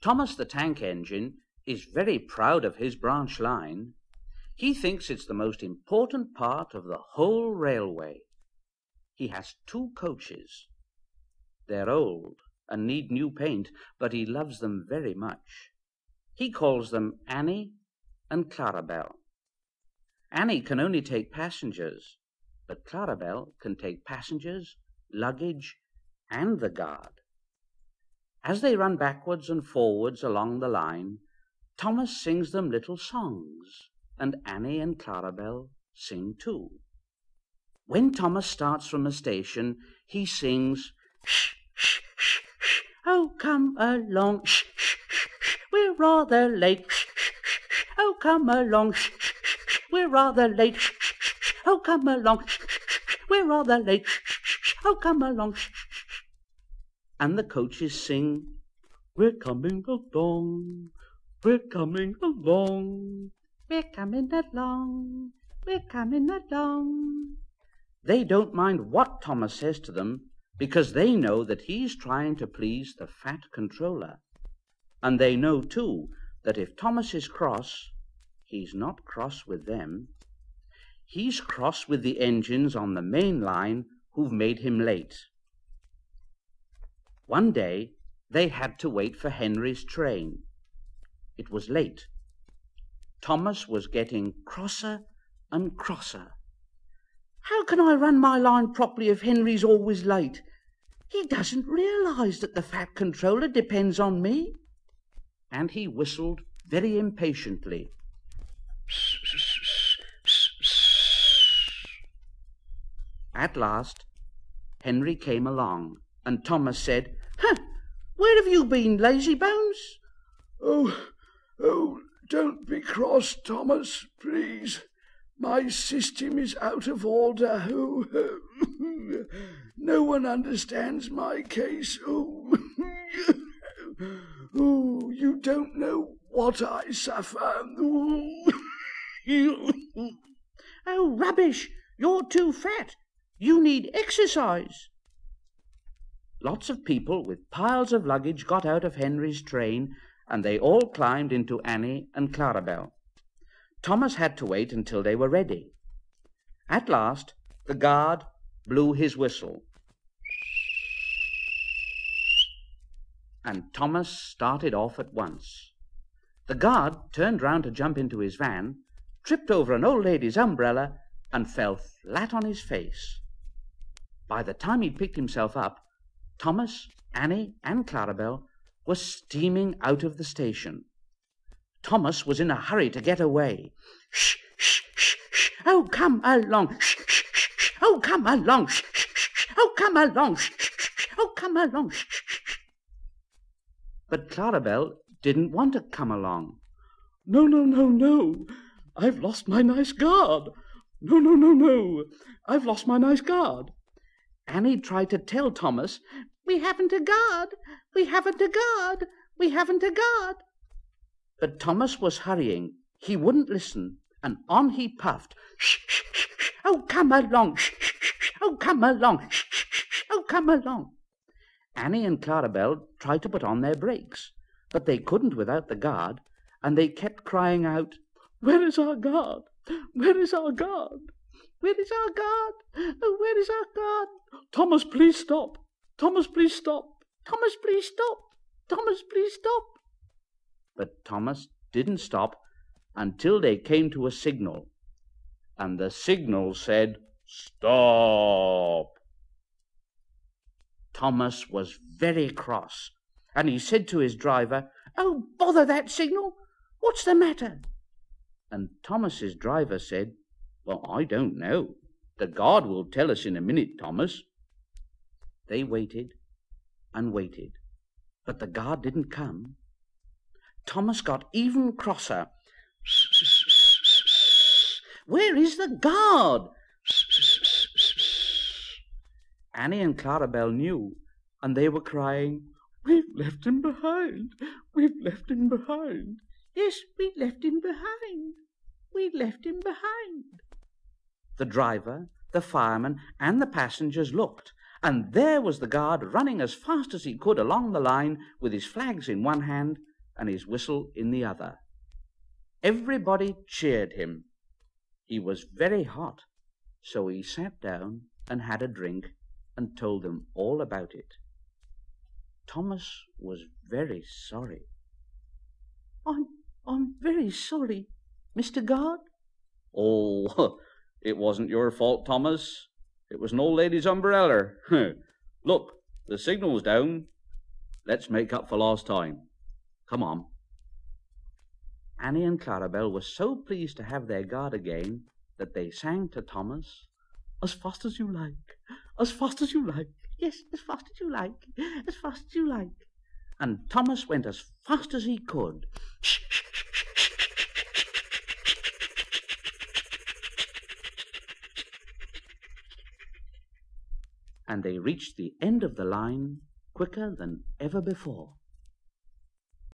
Thomas the Tank Engine is very proud of his branch line. He thinks it's the most important part of the whole railway. He has 2 coaches. They're old and need new paint, but he loves them very much. He calls them Annie and Clarabelle. Annie can only take passengers, but Clarabelle can take passengers, luggage, and the guard. As they run backwards and forwards along the line, Thomas sings them little songs, and Annie and Clarabelle sing too. When Thomas starts from a station, he sings, "Shh, shh, shh, shh, oh, come along, shh, shh, shh, shh, we're rather late, shh, shh, shh, shh, oh, come along, shh, shh, shh, shh, we're rather late, shh, shh, shh, shh, oh, come along, shh, shh, shh, shh, we're rather late, shh, shh, shh, shh, oh, come along, shh, shh, shh, shh." And the coaches sing, "We're coming along, we're coming along, we're coming along, we're coming along." They don't mind what Thomas says to them, because they know that he's trying to please the fat controller. And they know, too, that if Thomas is cross, he's not cross with them. He's cross with the engines on the main line who've made him late. One day, they had to wait for Henry's train. It was late. Thomas was getting crosser and crosser. "How can I run my line properly if Henry's always late? He doesn't realize that the fat controller depends on me." And he whistled very impatiently. At last, Henry came along, and Thomas said, "Where have you been, lazy bones?" Oh, don't be cross, Thomas, please. My system is out of order. No one understands my case. You don't know what I suffer. "Oh, rubbish! You're too fat. You need exercise." Lots of people with piles of luggage got out of Henry's train, and they all climbed into Annie and Clarabelle. Thomas had to wait until they were ready. At last, the guard blew his whistle, and Thomas started off at once. The guard turned round to jump into his van, tripped over an old lady's umbrella, and fell flat on his face. By the time he'd picked himself up, Thomas, Annie, and Clarabelle were steaming out of the station. Thomas was in a hurry to get away. "Shh, shh, shh, shh, oh, come along, shh, shh, shh, shh, oh, come along, shh, shh, shh, oh, come along, shh, shh, shh, oh, come along, shh, shh, shh." But Clarabelle didn't want to come along. No, I've lost my nice guard. No, I've lost my nice guard." Annie tried to tell Thomas, "We haven't a guard, we haven't a guard, we haven't a guard." But Thomas was hurrying. He wouldn't listen, and on he puffed. "Shh, shh, shh, shh, oh, come along, shh, shh, shh, oh, come along, shh, shh, shh, oh, come along." Annie and Clarabelle tried to put on their brakes, but they couldn't without the guard, and they kept crying out, "Where is our guard? Where is our guard? Where is our guard? Oh, where is our guard? Thomas, please stop. Thomas, please stop. Thomas, please stop. Thomas, please stop." But Thomas didn't stop until they came to a signal, and the signal said, "Stop." Thomas was very cross, and he said to his driver, "Oh, bother that signal! What's the matter?" And Thomas's driver said, "Well, I don't know. The guard will tell us in a minute, Thomas." They waited and waited, but the guard didn't come. Thomas got even crosser. "Where is the guard?" Annie and Clarabelle knew, and they were crying, "We've left him behind. We've left him behind." "Yes, we left him behind. We left him behind." The driver, the fireman, and the passengers looked, and there was the guard running as fast as he could along the line with his flags in one hand and his whistle in the other. Everybody cheered him. He was very hot, so he sat down and had a drink and told them all about it. Thomas was very sorry. I'm very sorry, Mr. Guard. Oh, it wasn't your fault, Thomas. It was an old lady's umbrella. Look, the signal's down. Let's make up for lost time. Come on. Annie and Clarabelle were so pleased to have their guard again that they sang to Thomas, "As fast as you like, as fast as you like, yes, as fast as you like, as fast as you like." And Thomas went as fast as he could. And they reached the end of the line quicker than ever before.